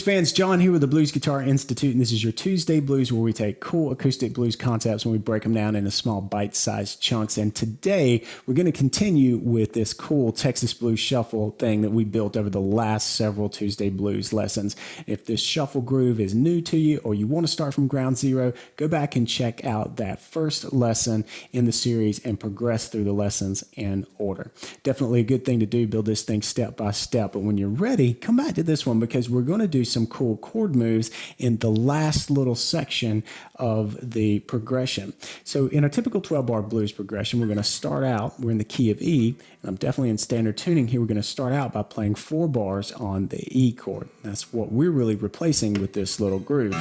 fans, John here with the Blues Guitar Institute, and this is your Tuesday Blues where we take cool acoustic blues concepts and we break them down into small bite-sized chunks. And today we're going to continue with this cool Texas Blues Shuffle thing that we built over the last several Tuesday Blues lessons. If this shuffle groove is new to you or you want to start from ground zero, go back and check out that first lesson in the series and progress through the lessons in order. Definitely a good thing to do, build this thing step by step. But when you're ready, come back to this one because we're going to do some cool chord moves in the last little section of the progression. So in a typical 12-bar blues progression, we're going to start out, we're in the key of E, and I'm definitely in standard tuning here. We're going to start out by playing 4 bars on the E chord. That's what we're really replacing with this little groove,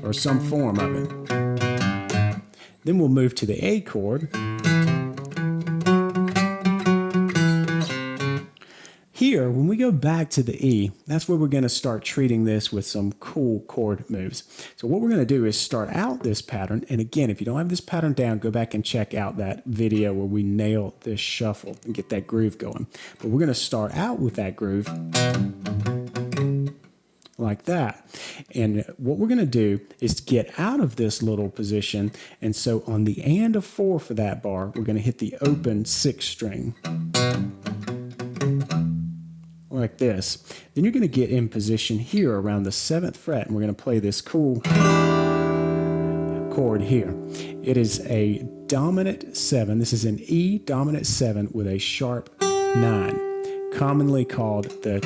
or some form of it. Then we'll move to the A chord. Here, when we go back to the E, that's where we're going to start treating this with some cool chord moves. So what we're going to do is start out this pattern. And again, if you don't have this pattern down, go back and check out that video where we nail this shuffle and get that groove going. But we're going to start out with that groove like that. And what we're going to do is get out of this little position. And so on the and of 4 for that bar, we're going to hit the open 6th string. Like this. Then you're going to get in position here around the 7th fret, and we're going to play this cool chord here. It is a dominant 7. This is an E dominant 7 with a sharp 9, commonly called the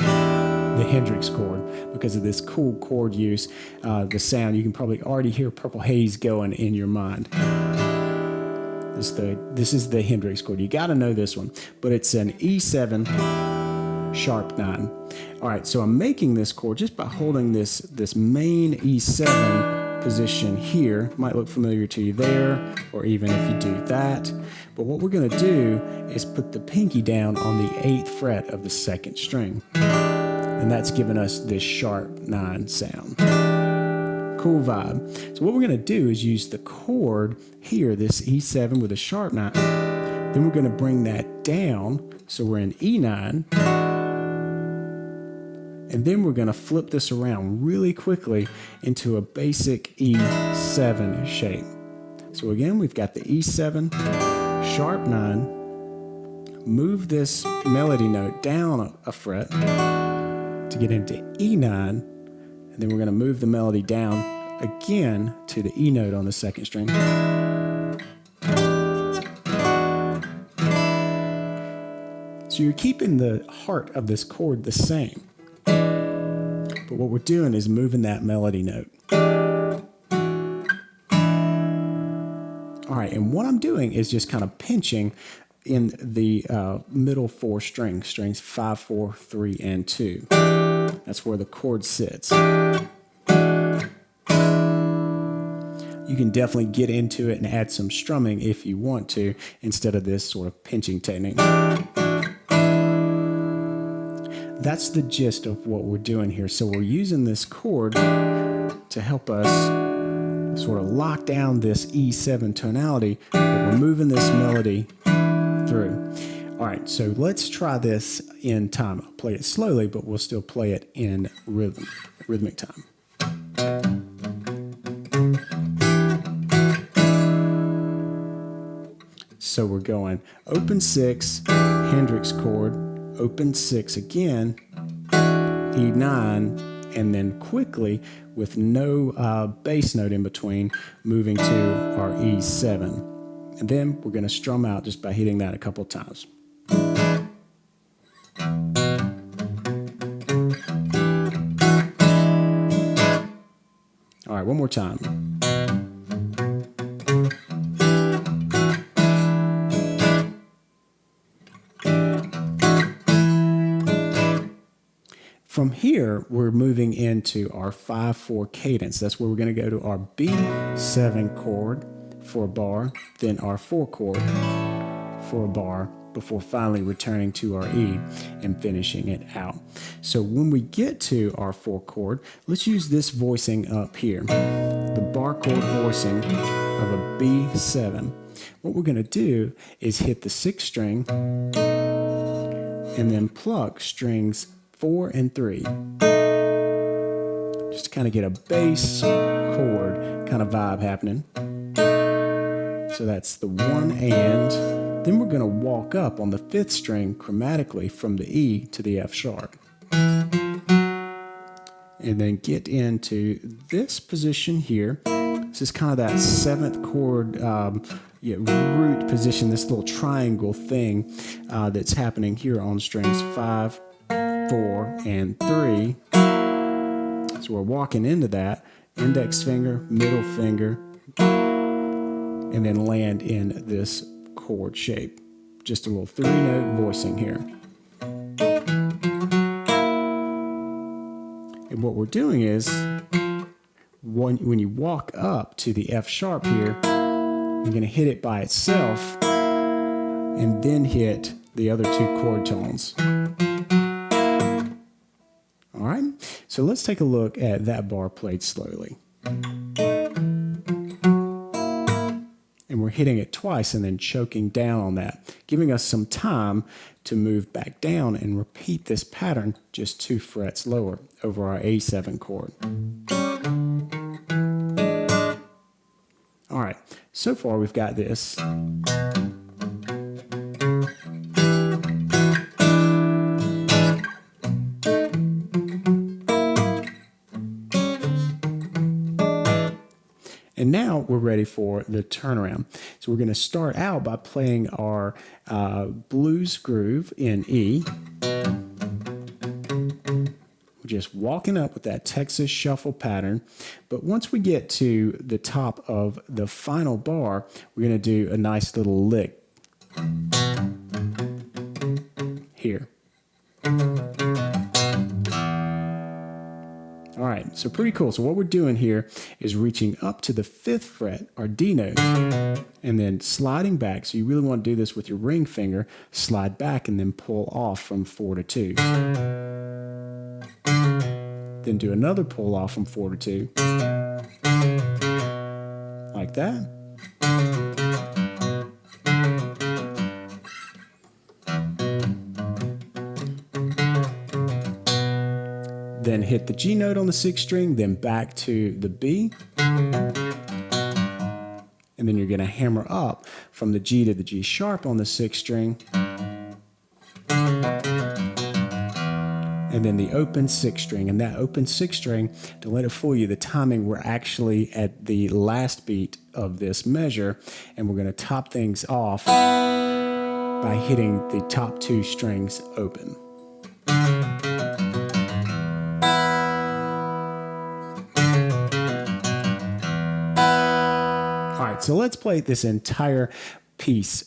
Hendrix chord because of this cool chord use. The sound, you can probably already hear Purple Haze going in your mind. This is the Hendrix chord. You got to know this one, but it's an E7 sharp 9. All right, so I'm making this chord just by holding this main E7 position here. Might look familiar to you there, or even if you do that. But what we're going to do is put the pinky down on the 8th fret of the 2nd string. And that's giving us this sharp 9 sound. Cool vibe. So what we're going to do is use the chord here, this E7 with a sharp 9. Then we're going to bring that down, so we're in E9. And then we're going to flip this around really quickly into a basic E7 shape. So again, we've got the E7, sharp 9, move this melody note down a fret to get into E9, and then we're going to move the melody down again to the E note on the 2nd string. So you're keeping the heart of this chord the same. But what we're doing is moving that melody note. All right, and what I'm doing is just kind of pinching in the middle 4 strings, strings 5, 4, 3, and 2. That's where the chord sits. You can definitely get into it and add some strumming if you want to, instead of this sort of pinching technique. That's the gist of what we're doing here. So we're using this chord to help us sort of lock down this E7 tonality, but we're moving this melody through. All right, so let's try this in time. I'll play it slowly, but we'll still play it in rhythmic time. So we're going open 6, Hendrix chord, open 6 again, E9, and then quickly, with no bass note in between, moving to our E7. And then we're going to strum out just by hitting that a couple times. All right, one more time. From here, we're moving into our 5/4 cadence. That's where we're going to go to our B7 chord for a bar, then our 4 chord for a bar, before finally returning to our E and finishing it out. So when we get to our 4 chord, let's use this voicing up here, the bar chord voicing of a B7. What we're going to do is hit the 6th string and then pluck strings 4 and 3. just to kind of get a bass chord kind of vibe happening. So that's the 1 and. Then we're going to walk up on the 5th string chromatically from the E to the F sharp. And then get into this position here. This is kind of that 7th chord root position, this little triangle thing that's happening here on strings 5, 4, and 3. So we're walking into that, index finger, middle finger, and then land in this chord shape. Just a little 3-note voicing here. And what we're doing is, when you walk up to the F sharp here, you're going to hit it by itself and then hit the other 2 chord tones. All right, so let's take a look at that bar played slowly. And we're hitting it twice and then choking down on that, giving us some time to move back down and repeat this pattern just 2 frets lower over our A7 chord. All right, so far we've got this. And now we're ready for the turnaround. So we're going to start out by playing our blues groove in E. We're just walking up with that Texas shuffle pattern. But once we get to the top of the final bar, we're going to do a nice little lick here. All right, so pretty cool. So what we're doing here is reaching up to the 5th fret, our D note, and then sliding back. So you really want to do this with your ring finger, slide back and then pull off from 4 to 2. Then do another pull off from 4 to 2, like that. Then hit the G note on the 6th string, then back to the B. And then you're going to hammer up from the G to the G sharp on the 6th string. And then the open 6th string. And that open 6th string, don't let it fool you, the timing, we're actually at the last beat of this measure. And we're going to top things off by hitting the top 2 strings open. So let's play this entire piece,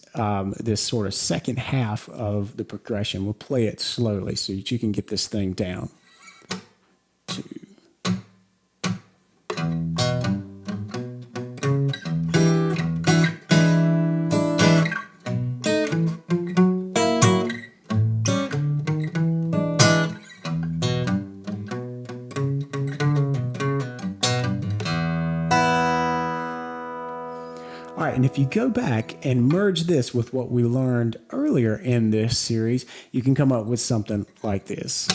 this sort of second half of the progression. We'll play it slowly so that you can get this thing down. 2. All right, and if you go back and merge this with what we learned earlier in this series, you can come up with something like this.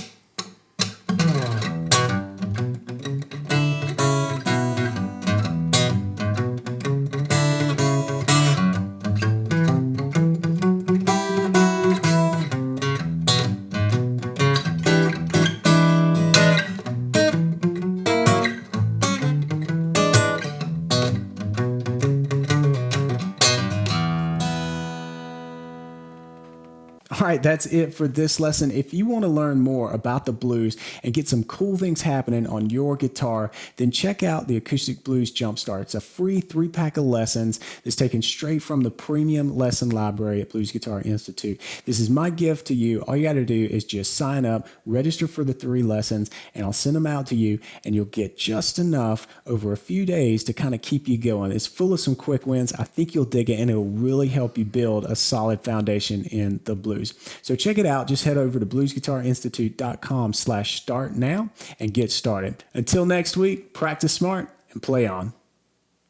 All right, that's it for this lesson. If you want to learn more about the blues and get some cool things happening on your guitar, then check out the Acoustic Blues Jumpstart. It's a free 3-pack of lessons that's taken straight from the premium lesson library at Blues Guitar Institute. This is my gift to you. All you got to do is just sign up, register for the 3 lessons, and I'll send them out to you, and you'll get just enough over a few days to kind of keep you going. It's full of some quick wins. I think you'll dig it, and it'll really help you build a solid foundation in the blues. So check it out. Just head over to bluesguitarinstitute.com/start now and get started. Until next week, practice smart and play on.